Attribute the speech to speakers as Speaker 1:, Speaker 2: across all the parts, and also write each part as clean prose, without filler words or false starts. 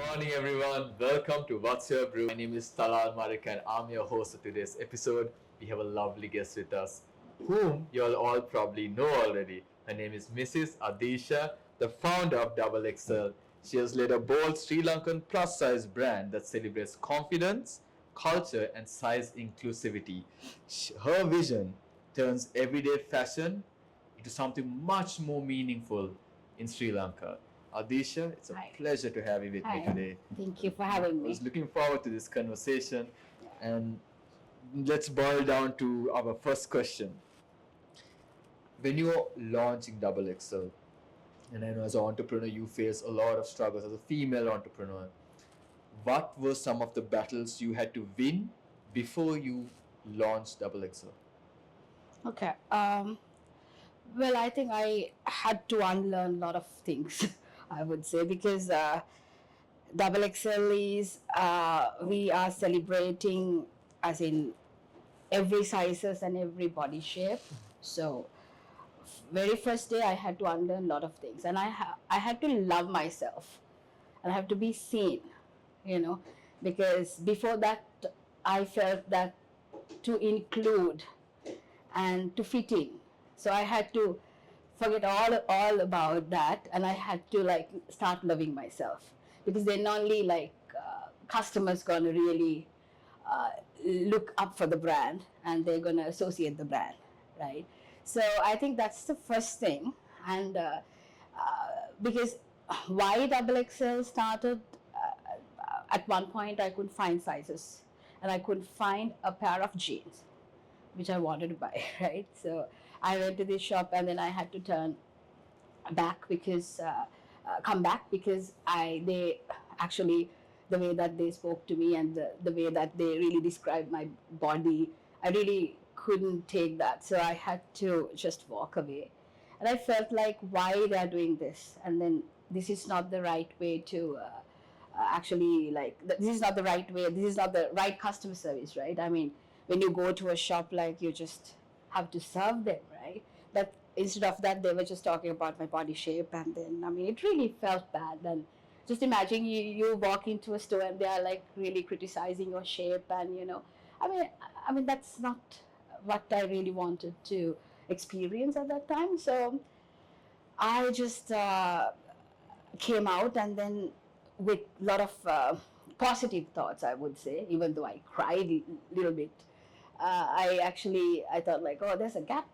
Speaker 1: morning, everyone. Welcome to What's Your Brew. My name is Talal Marik and I'm your host of today's episode. We have a lovely guest with us, whom you'll all probably know already. Her name is Mrs. Adhisha, the founder of Double XL. She has led a bold Sri Lankan plus size brand that celebrates confidence, culture, and size inclusivity. Her vision turns everyday fashion into something much more meaningful in Sri Lanka. Adisha, it's a
Speaker 2: Hi.
Speaker 1: pleasure to have you with me
Speaker 2: Hi.
Speaker 1: today.
Speaker 2: Thank you for having
Speaker 1: I
Speaker 2: me.
Speaker 1: was looking forward to this conversation, and let's boil down to our first question. When you're launching Double XL, and I know as an entrepreneur you face a lot of struggles as a female entrepreneur, what were some of the battles you had to win before you launched Double XL?
Speaker 2: Okay. Well, I think I had to unlearn a lot of things, I would say, because Double XL is, we are celebrating as in every sizes and every body shape. So, very first day I had to unlearn a lot of things, and I had to love myself, and I have to be seen, you know, because before that I felt that to include and to fit in. So I had to forget all about that, and I had to like start loving myself, because then only like customers gonna really uh, look up for the brand, and they're gonna associate the brand, right? So I think that's the first thing, and because why Double XL started, at one point I couldn't find sizes, and I couldn't find a pair of jeans which I wanted to buy, right? So I went to this shop, and then I had to turn back because come back because they actually, the way that they spoke to me, and the way that they really described my body, I really couldn't take that. So I had to just walk away, and I felt like why they are doing this, and then this is not the right way to. Actually, like this is not the right way, this is not the right customer service, right? I mean, when you go to a shop, like you just have to serve them, right? But instead of that, they were just talking about my body shape, and then I mean, it really felt bad. And just imagine you walk into a store, and they are like really criticizing your shape, and I mean that's not what I really wanted to experience at that time. So I just came out, and then with a lot of positive thoughts, I would say, even though I cried a little bit. I thought like, oh, there's a gap,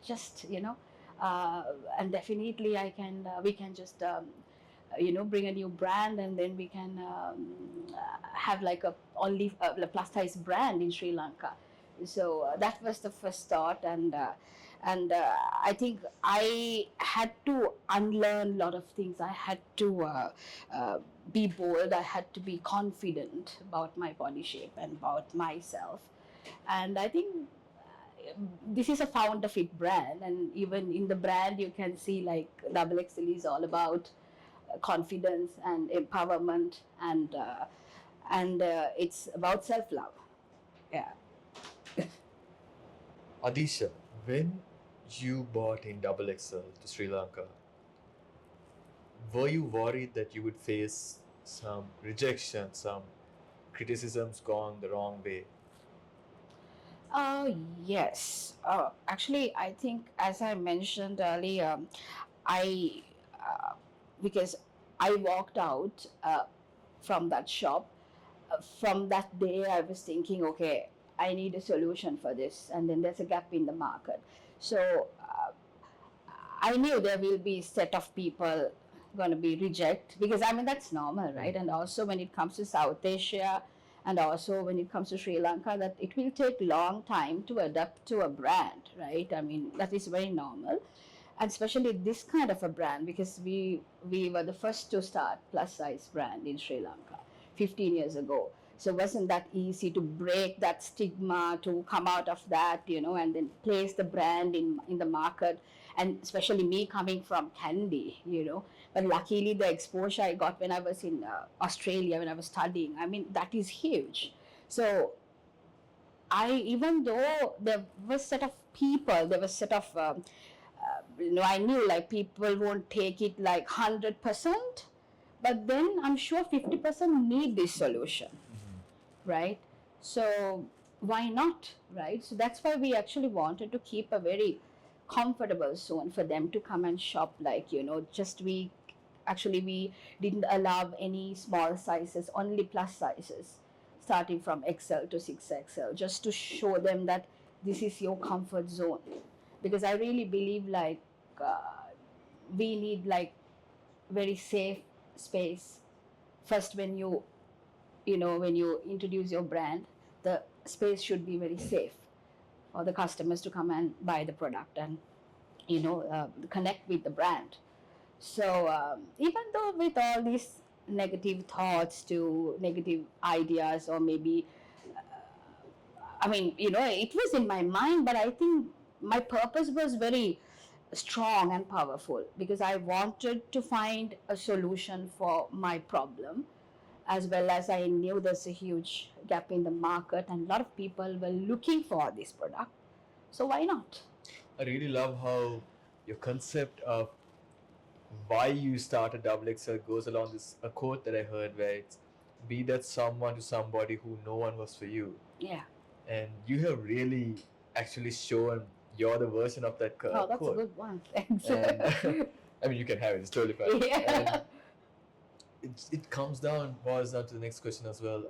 Speaker 2: just and definitely we can just bring a new brand, and then we can have like a only plus size brand in Sri Lanka. So that was the first thought, and I think I had to unlearn a lot of things. I had to be bold. I had to be confident about my body shape and about myself. And I think this is a founder fit brand, and even in the brand you can see like Double XL is all about confidence and empowerment, and it's about self love. Yeah.
Speaker 1: Adisha, when you bought in Double XL to Sri Lanka, were you worried that you would face some rejection, some criticisms gone the wrong way?
Speaker 2: Yes. Actually, I think as I mentioned earlier, I because I walked out from that shop. From that day, I was thinking, okay, I need a solution for this, and then there's a gap in the market. So I knew there will be set of people going to be reject, because I mean that's normal, right? And also when it comes to South Asia, and also when it comes to Sri Lanka, that it will take long time to adapt to a brand, right? I mean that is very normal, and especially this kind of a brand, because we were the first to start plus size brand in Sri Lanka 15 years ago. So it wasn't that easy to break that stigma, to come out of that, and then place the brand in the market. And especially me coming from Candy, but luckily the exposure I got when I was in Australia, when I was studying, I mean that is huge. So even though there was set of people, there was set of I knew like people won't take it like 100%, but then I'm sure 50% need this solution, right? So why not, right? So that's why we actually wanted to keep a very comfortable zone for them to come and shop. Like, just we didn't allow any small sizes, only plus sizes, starting from XL to 6XL, just to show them that this is your comfort zone. Because I really believe like we need like very safe space first. When you introduce your brand, the space should be very safe for the customers to come and buy the product and connect with the brand. So even though with all these negative thoughts to negative ideas, or maybe it was in my mind, but I think my purpose was very strong and powerful, because I wanted to find a solution for my problem, as well as I knew there's a huge gap in the market and a lot of people were looking for this product. So why not?
Speaker 1: I really love how your concept of why you start a double XL goes along this a quote that I heard where it's be that someone to somebody who no one was for you.
Speaker 2: Yeah.
Speaker 1: And you have really actually shown you're the version of that
Speaker 2: Oh, that's
Speaker 1: quote.
Speaker 2: a good one. Thanks.
Speaker 1: And I mean, you can have it. It's totally fine.
Speaker 2: Yeah.
Speaker 1: And it boils down to the next question as well.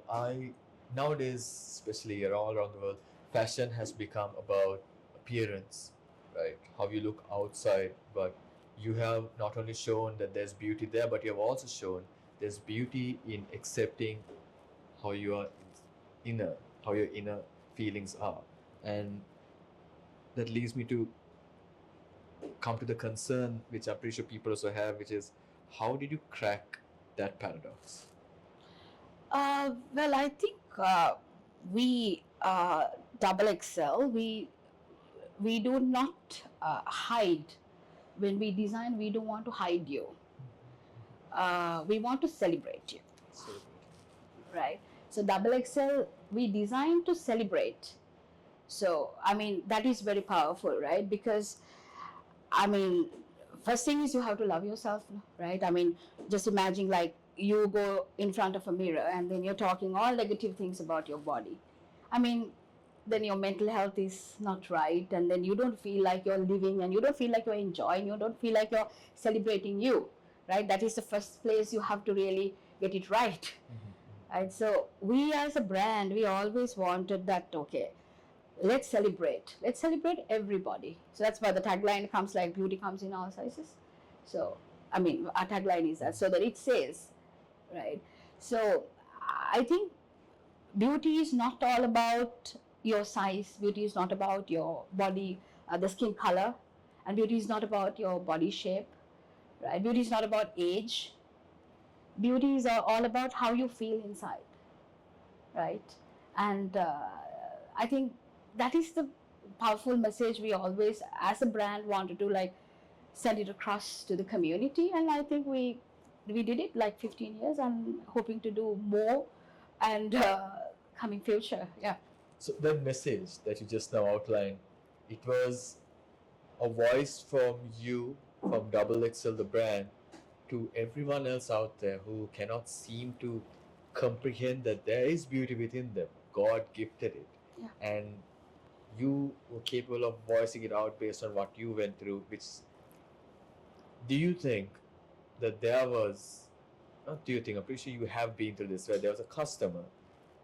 Speaker 1: Nowadays, especially all around the world, fashion has become about appearance, right? How you look outside, but you have not only shown that there's beauty there, but you have also shown there's beauty in accepting how you are inner, how your inner feelings are. And that leads me to come to the concern, which I'm pretty sure people also have, which is how did you crack that paradox?
Speaker 2: Well, I think we double XL, we do not hide. When we design, we don't want to hide you. We want to celebrate you, right? So double XL, we design to celebrate. So that is very powerful, right? Because first thing is you have to love yourself, right? Just imagine like you go in front of a mirror and then you're talking all negative things about your body. Then your mental health is not right, and then you don't feel like you're living, and you don't feel like you're enjoying, you don't feel like you're celebrating you, right? That is the first place you have to really get it right. Right? So we as a brand, we always wanted that, okay, let's celebrate everybody. So that's why the tagline comes like beauty comes in all sizes. So our tagline is that, so that it says, right? So I think beauty is not all about your size, beauty is not about your body, the skin color, and beauty is not about your body shape, right? Beauty is not about age. Beauty is all about how you feel inside, right? And I think that is the powerful message we always, as a brand, wanted to like send it across to the community. And I think we did it like 15 years, and hoping to do more and coming future. Yeah.
Speaker 1: So that message that you just now outlined, it was a voice from you, from Double XL, the brand, to everyone else out there who cannot seem to comprehend that there is beauty within them. God gifted it.
Speaker 2: Yeah.
Speaker 1: And you were capable of voicing it out based on what you went through, which, do you think that there was, not do you think, I'm pretty sure you have been through this, where there was a customer,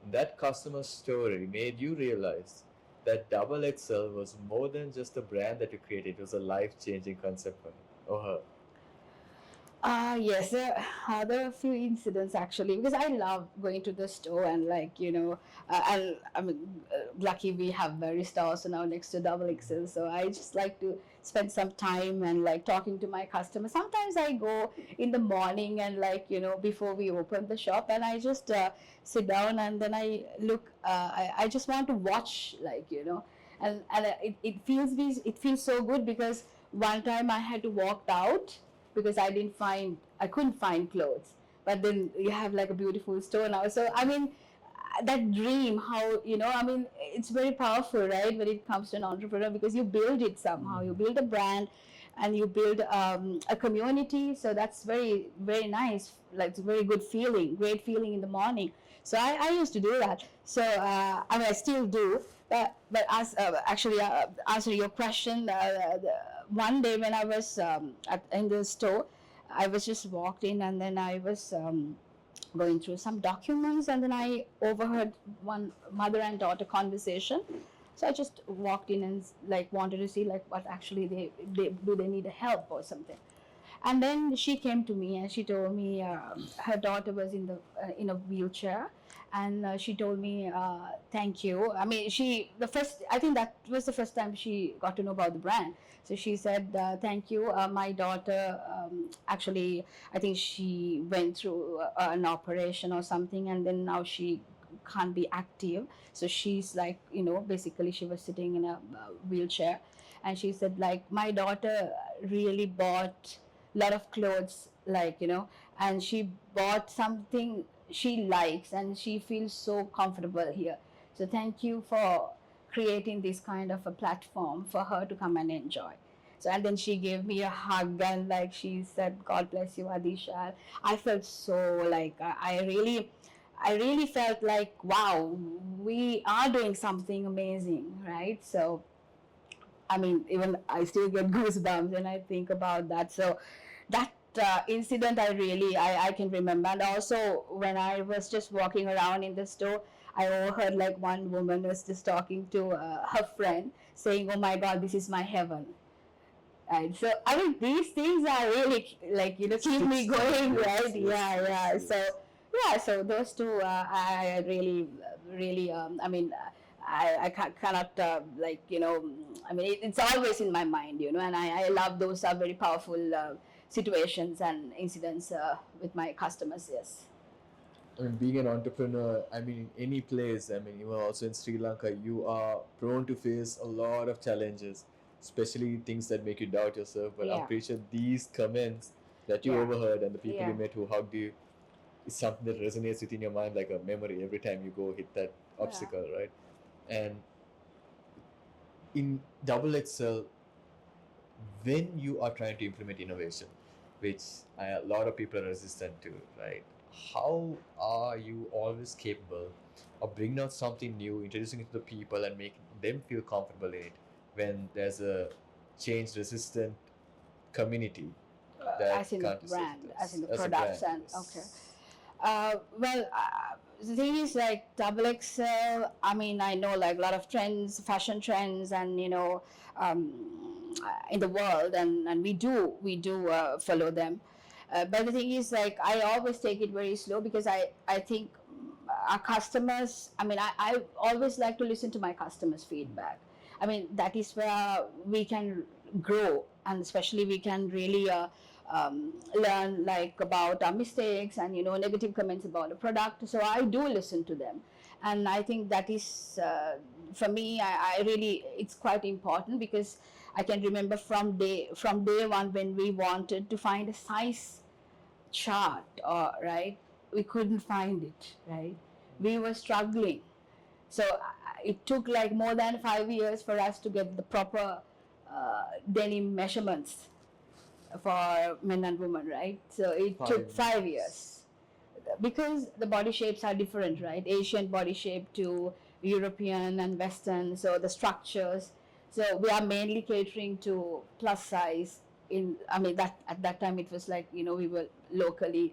Speaker 1: and that customer story made you realize that Double XL was more than just a brand that you created, it was a life-changing concept for him or her?
Speaker 2: Yes, there are a few incidents actually, because I love going to the store and and lucky we have Barista also now next to Double XL, so I just like to spend some time and like talking to my customers. Sometimes I go in the morning and before we open the shop, and I just sit down and then I look. I just want to watch and it feels so good, because one time I had to walk out because I couldn't find clothes. But then you have like a beautiful store now. So that dream, how it's very powerful, right? When it comes to an entrepreneur, because you build it somehow, you build a brand, and you build a community. So that's very, very nice. Like, it's a very good feeling, great feeling in the morning. So I used to do that. So I mean, I still do. But as actually answer your question, one day when I was in the store, I was just walked in, and then I was going through some documents, and then I overheard one mother and daughter conversation. So I just walked in and like wanted to see like what actually they need help or something. And then she came to me and she told me her daughter was in a wheelchair, and she told me thank you. I mean, I think that was the first time she got to know about the brand. So she said thank you. My daughter actually, I think she went through an operation or something, and then now she can't be active. So she's like, basically she was sitting in a wheelchair, and she said like my daughter really bought lot of clothes, like, and she bought something she likes, and she feels so comfortable here. So thank you for creating this kind of a platform for her to come and enjoy. So, and then she gave me a hug, and like she said, God bless you, Adhisha. I felt so like I really felt like, wow, we are doing something amazing, right? So I mean, even I still get goosebumps when I think about that. So that incident, I can remember. And also when I was just walking around in the store, I overheard like one woman was just talking to her friend saying, "Oh my God, this is my heaven." And so I mean, these things are really like, keep me going, right? Yeah, yeah. So yeah, so those two, I really, really, I mean, I cannot like, I mean, it's always in my mind, and I love those very powerful situations and incidents with my customers. Yes.
Speaker 1: I mean, being an entrepreneur, I mean, in any place, I mean, even also in Sri Lanka, you are prone to face a lot of challenges, especially things that make you doubt yourself. But I'm
Speaker 2: Yeah.
Speaker 1: pretty sure these comments that you
Speaker 2: Yeah.
Speaker 1: overheard and the people you
Speaker 2: Yeah.
Speaker 1: met who hugged you is something that resonates within your mind like a memory every time you go hit that obstacle, right? And in Double XL, when you are trying to implement innovation, which a lot of people are resistant to, right? How are you always capable of bringing out something new, introducing it to the people, and making them feel comfortable in it when there's a change resistant community that
Speaker 2: As in the
Speaker 1: can't resist
Speaker 2: brand,
Speaker 1: it
Speaker 2: as in the
Speaker 1: as a brand?
Speaker 2: products, and okay.
Speaker 1: Yes.
Speaker 2: Well, the thing is like double XL. I mean, I know like a lot of trends, fashion trends, and um, in the world, and we do follow them. But the thing is like I always take it very slow, because I think our customers. I mean, I always like to listen to my customers' feedback. I mean, that is where we can grow, and especially we can really learn like about our mistakes and negative comments about the product. So I do listen to them, and I think that is for me. I really, it's quite important, because I can remember from day one when we wanted to find a size chart, or right, we couldn't find it, right, we were struggling. So it took like more than 5 years for us to get the proper denim measurements for men and women, right? So it took 5 years, because the body shapes are different, right? Asian body shape to European and Western, so the structures. So we are mainly catering to plus size. I mean, that at that time it was like, we were locally.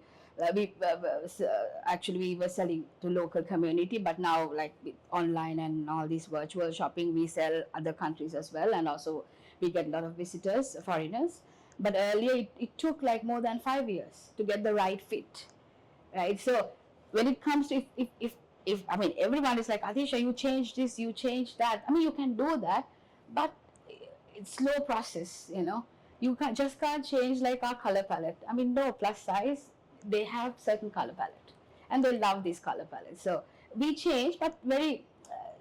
Speaker 2: Actually we were selling to local community, but now like with online and all this virtual shopping, we sell other countries as well, and also we get a lot of visitors, foreigners. But earlier it took like more than 5 years to get the right fit, right? So when it comes to, if I mean, everyone is like, Adhisha, you change this, you change that. I mean, you can do that, but it's slow process. You can't change like our color palette. I mean, no, plus size, they have certain color palette, and they love this color palette. So we change, but very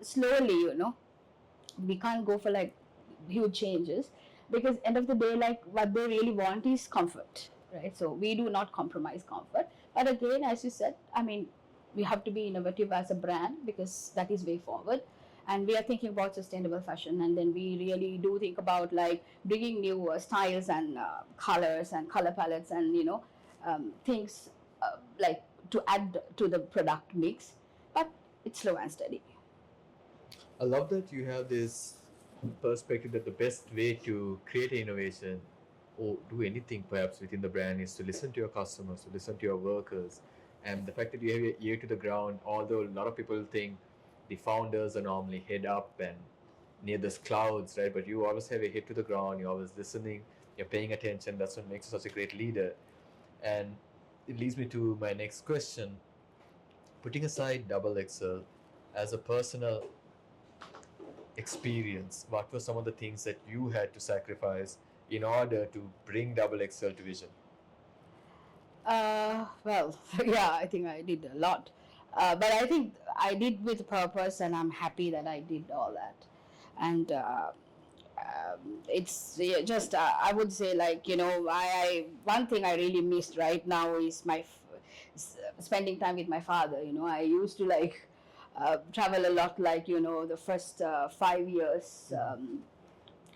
Speaker 2: slowly. We can't go for like huge changes, because end of the day, like what they really want is comfort, right? So we do not compromise comfort. But again, as you said, I mean, we have to be innovative as a brand, because that is way forward. and we are thinking about sustainable fashion, and then we really do think about like bringing new styles and colors and color palettes and things like to add to the product mix, but it's slow and steady.
Speaker 1: I love that you have this perspective that the best way to create innovation or do anything perhaps within the brand is to listen to your customers, to listen to your workers. And the fact that you have your ear to the ground, although a lot of people think the founders are normally head up and near the clouds, right? But you always have your head to the ground, you're always listening, you're paying attention. That's what makes you such a great leader. And it leads me to my next question. Putting aside Double XL as a personal experience, what were some of the things that you had to sacrifice in order to bring Double XL to vision?
Speaker 2: Well, yeah, I think I did a lot. But I think I did with purpose, and I'm happy that I did all that. And it's just, I would say, like, one thing I really missed right now is spending time with my father. I used to like travel a lot, like, the first 5 years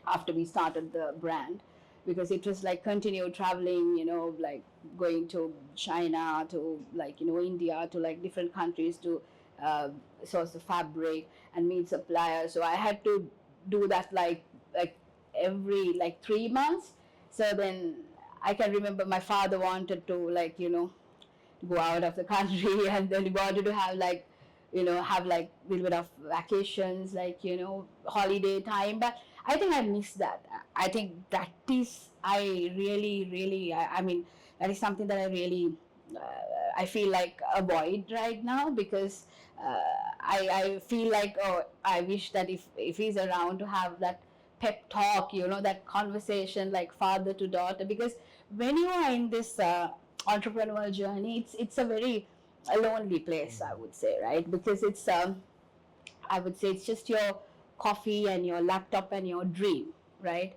Speaker 2: after we started the brand, because it was like continued traveling, like going to China, to like, India, to like different countries to source the fabric and meet suppliers. So I had to do that like every like 3 months. So then I can remember my father wanted to like, go out of the country and then he wanted to have like, have like a little bit of vacations, like, holiday time. But I think I miss that. I think that is, I really, really, I mean, that is something that I really, I feel like avoid right now, because I feel like, oh, I wish that if he's around to have that pep talk, that conversation like father to daughter, because when you are in this entrepreneurial journey, it's a very lonely place, I would say, right? Because it's I would say it's just your coffee and your laptop and your dream, right?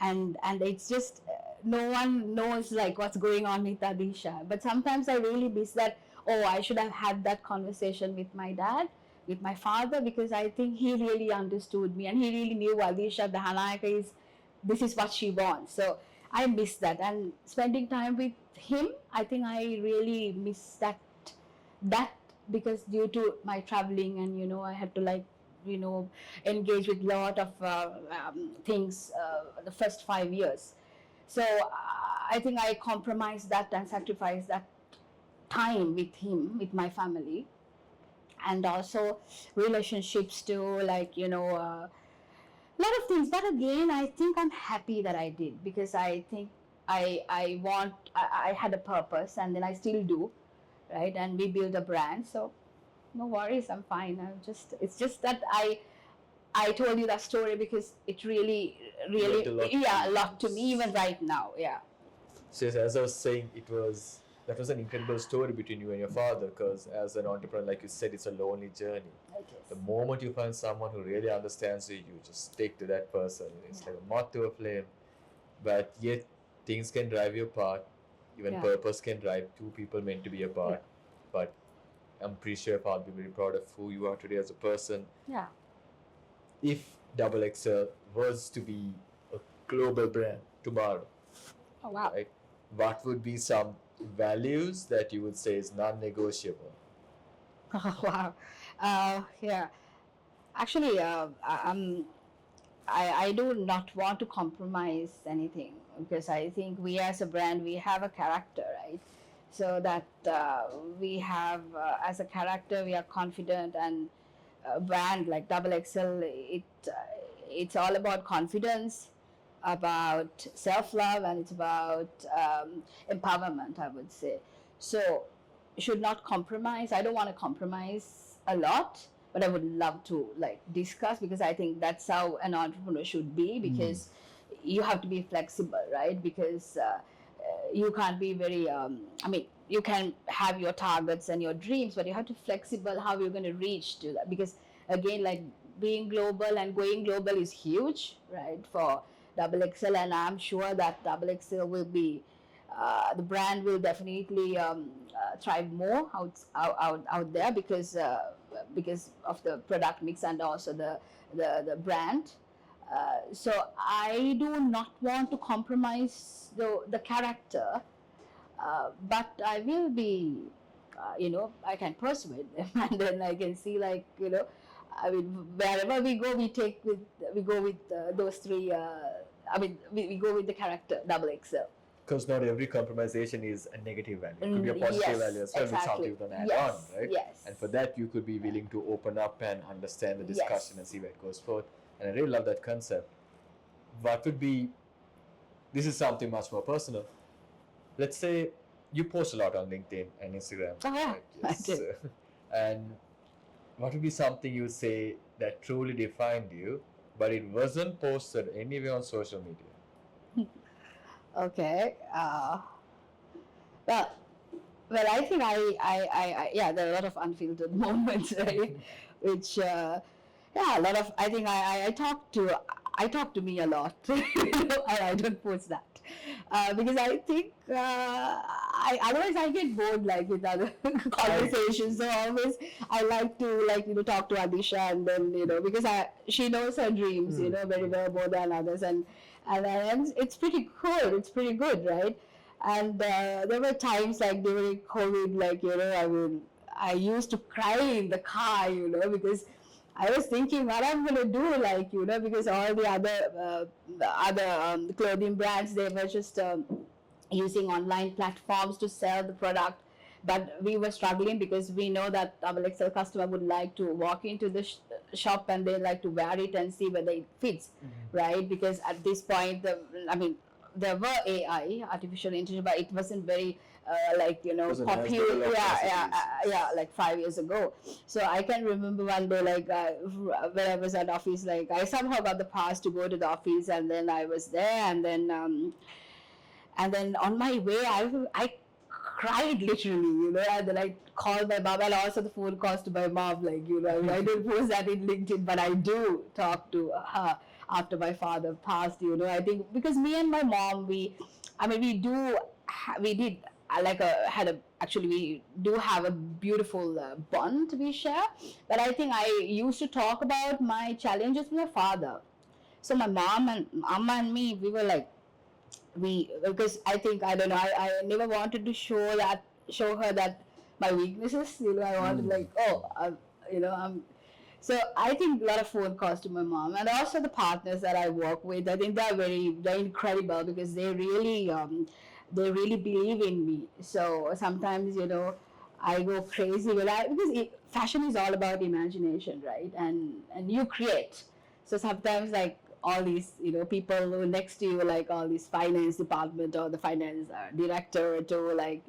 Speaker 2: And it's just no one knows like what's going on with Adhisha. But sometimes I really miss that. Oh, I should have had that conversation with my dad, with my father, because I think he really understood me and he really knew Adhisha Dahanayake is, this is what she wants. So I miss that, and spending time with him, I think I really miss that because due to my traveling and I had to like engage with a lot of things the first 5 years. So I think I compromised that and sacrificed that time with him, with my family, and also relationships too, like a lot of things. But again, I think I'm happy that I did, because I think I had a purpose, and then I still do, right? And we build a brand, so no worries, I'm fine. It's just that I told you that story because it really
Speaker 1: Meant a lot to
Speaker 2: yeah, a
Speaker 1: you.
Speaker 2: lot to me even right now. Yeah.
Speaker 1: So yes, as I was saying, that was an incredible story between you and your father, because as an entrepreneur, like you said, it's a lonely journey. The moment you find someone who really understands you, you just stick to that person. It's like a moth to a flame. But yet, things can drive you apart. Even
Speaker 2: Yeah.
Speaker 1: purpose can drive two people meant to be apart. But I'm pretty sure your father will be very proud of who you are today as a person.
Speaker 2: Yeah.
Speaker 1: If Double XL was to be a global brand tomorrow,
Speaker 2: Oh wow.
Speaker 1: right, what would be some values that you would say is non-negotiable?
Speaker 2: Oh wow. Yeah. Actually, I do not want to compromise anything, because I think we as a brand, we have a character, right? So that we have, as a character, we are confident, and a brand like Double XL, it's all about confidence, about self-love, and it's about empowerment, I would say. So should not compromise. I don't want to compromise a lot, but I would love to like discuss, because I think that's how an entrepreneur should be, because you have to be flexible, right? Because you can't be very I mean, you can have your targets and your dreams, but you have to flexible how you're going to reach to that, because again, like being global and going global is huge, right, for Double XL. And I'm sure that Double XL will be the brand will definitely thrive more out there because of the product mix and also the brand. So I do not want to compromise the character, but I will be, I can persuade them, and then I can see, like, I mean, wherever we go, we go with those three. We go with the character double XL.
Speaker 1: Because not every compromisation is a negative value. It could be a positive
Speaker 2: Yes,
Speaker 1: value as well,
Speaker 2: exactly.
Speaker 1: which something you can add
Speaker 2: Yes,
Speaker 1: on, right?
Speaker 2: yes.
Speaker 1: And for that, you could be willing to open up and understand the discussion
Speaker 2: Yes.
Speaker 1: and see where it goes forward. And I really love that concept. What would be, this is something much more personal. Let's say you post a lot on LinkedIn and Instagram.
Speaker 2: Oh, yeah,
Speaker 1: right?
Speaker 2: I do.
Speaker 1: And what would be something you say that truly defined you, but it wasn't posted anywhere on social media?
Speaker 2: Okay. Well, I think yeah, there are a lot of unfiltered moments, right? Which, yeah, a lot of, I think I talk to me a lot. I don't post that. Because I think otherwise I get bored, like, with other conversations. So always I like to talk to Adhisha, and then because she knows her dreams very well, more than others, and it's pretty cool. It's pretty good, right? And there were times, like, during COVID, like, I used to cry in the car, because I was thinking what I'm gonna do, like, because all the other clothing brands, they were just using online platforms to sell the product, but we were struggling because we know that double XL customer would like to walk into the shop and they like to wear it and see whether it fits, right? Because at this point, there were AI, artificial intelligence, but it wasn't very popular. Like 5 years ago. So I can remember one day, like, when I was at office, like, I somehow got the pass to go to the office, and then I was there, and then on my way, I cried literally, and then I called my mom, and also the phone calls to my mom, like, I didn't post that in LinkedIn, but I do talk to her after my father passed, I think, because me and my mom, we do have a beautiful bond we share, but I think I used to talk about my challenges with my father. So my mom and me, we were like, because I think, I don't know, I never wanted to show her that my weaknesses, I wanted, like, so I think a lot of phone calls to my mom, and also the partners that I work with. I think they're incredible, because they really believe in me. So sometimes, I go crazy because fashion is all about imagination, right? And you create. So sometimes, like, all these, people who next to you, like all these finance department or the finance director, to, like,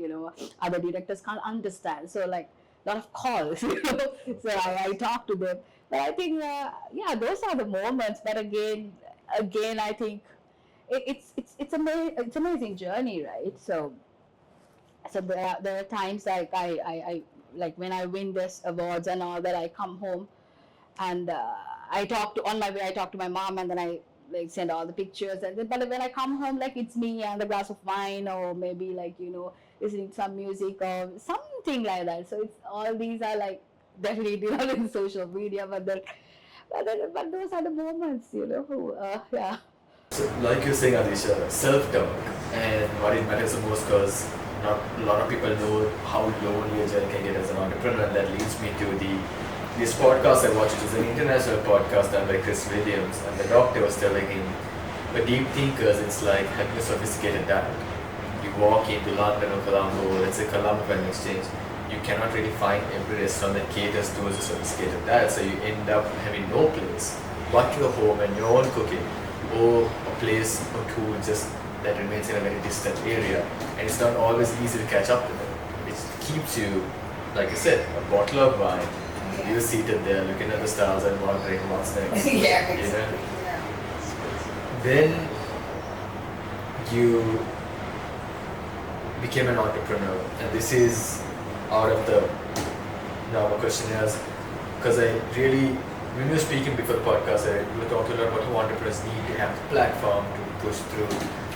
Speaker 2: other directors can't understand. So, like, a lot of calls, so I talk to them. But I think, those are the moments. But again, I think it's amazing journey, right? So there are times, like, I like, when I win this awards and all that, I come home, and on my way I talk to my mom, and then I, like, send all the pictures, and then, but when I come home, like, it's me and a glass of wine, or maybe, like, listening to some music or something like that. So it's all these are, like, definitely not in social media, but those are the moments, yeah.
Speaker 1: So, like you're saying, Adhisha, self-talk and what it matters the most, because not a lot of people know how lonely a journey can get as an entrepreneur, and that leads me to this podcast I watched. It was an international podcast done by Chris Williams, and the doctor was telling him, for deep thinkers, it's like having a sophisticated diet. You walk into London or Colombo, let's say Colombo for an exchange, you cannot really find every restaurant that caters towards a sophisticated diet, so you end up having no place but your home and your own cooking, or a place or two just that remains in a very distant area, and it's not always easy to catch up to them. It keeps you, like I said, a bottle of wine, you're seated there looking at the stars and wondering what's next. Then you became an entrepreneur, and this is out of the normal questionnaires, because when we were speaking before the podcast, we were talking about how entrepreneurs need to have the platform to push through.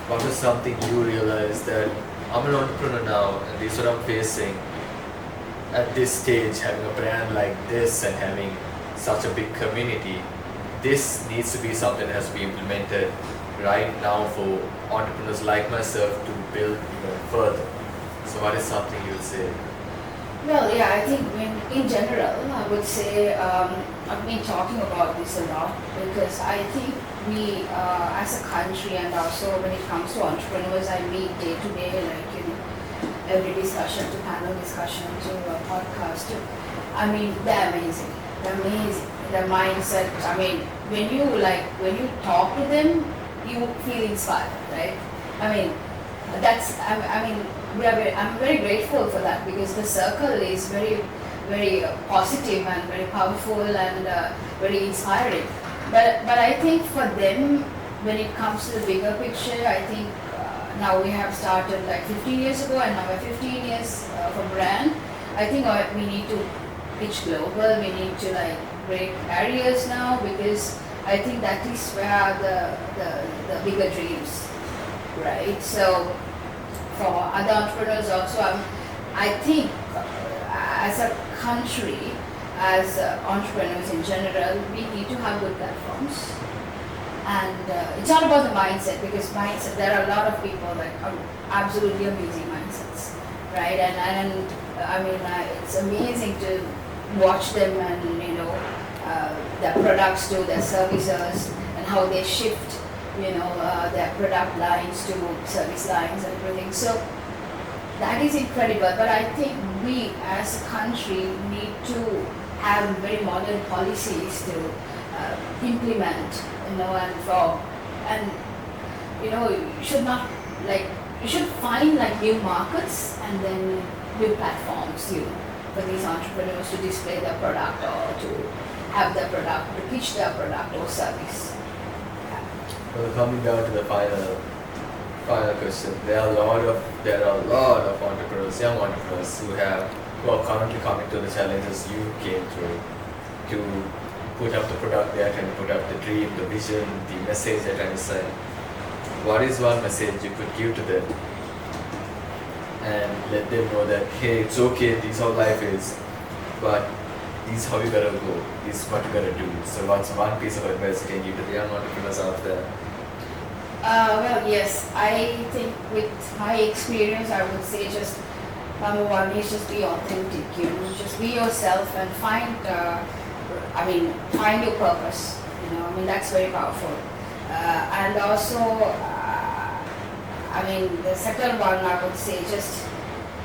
Speaker 1: What was something you realized that I'm an entrepreneur now, and this is what I'm facing, at this stage, having a brand like this and having such a big community, this needs to be something that has to be implemented right now for entrepreneurs like myself to build even further. So what is something you would say?
Speaker 2: Well, yeah, I think in general, I would say I've been talking about this a lot because I think we, as a country, and also when it comes to entrepreneurs, I meet day to day, like every discussion, to panel discussion, to a podcast. I mean, they're amazing. They're amazing. Their mindset. I mean, when you talk to them, you feel inspired, right? I mean, I mean, I'm very grateful for that because the circle is very, very positive and very powerful and very inspiring. But I think for them, when it comes to the bigger picture, I think now we have started like 15 years ago, and now we're 15 years for brand. I think we need to pitch global. We need to like break barriers now because I think that is where the bigger dreams, right? So for other entrepreneurs also, I think as a country, as entrepreneurs in general, we need to have good platforms. And it's all about the mindset because mindset, there are a lot of people that are absolutely amazing mindsets, right? And I mean, it's amazing to watch them and, their products to their services and how they shift, their product lines to service lines and everything. So that is incredible. But I think we as a country need to have very modern policies to implement, and you should not like you should find like new markets and then new platforms, for these entrepreneurs to display their product or to have their product, to pitch their product or service.
Speaker 1: Well, coming down to the final question, there are a lot of entrepreneurs, young entrepreneurs who are currently coming to the challenges you came through to put up the product they are trying to put up, the dream, the vision, the message they're trying to send. What is one message you could give to them and let them know that, hey, it's okay, this is how life is, but this is how you gotta go, this is what you gotta do. So what's one piece of advice you can give to the young entrepreneurs out there?
Speaker 2: Well, yes, I think with my experience, I would say just number one is just be authentic, just be yourself and find your purpose, that's very powerful. And also, the second one I would say just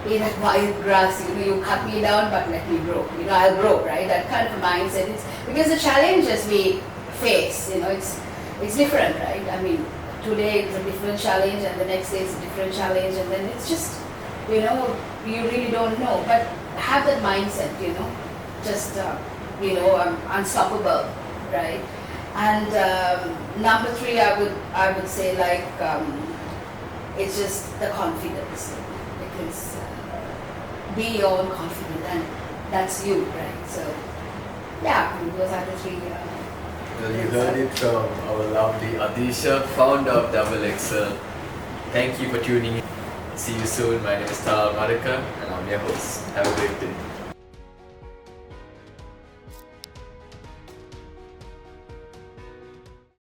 Speaker 2: be that wild grass, you cut me down but let me grow, I'll grow, right? That kind of mindset. It's because the challenges we face, it's different, right? Today it's a different challenge and the next day it's a different challenge, and then it's just, you really don't know. But have that mindset, just, unstoppable, right? And number three, I would say like, it's just the confidence, because be your own confident, and that's you, right? So, yeah, those are the three.
Speaker 1: Well, you heard it from our lovely Adhisha, founder of Double XL. Thank you for tuning in. See you soon. My name is Tal Marika and I'm your host. Have a great day.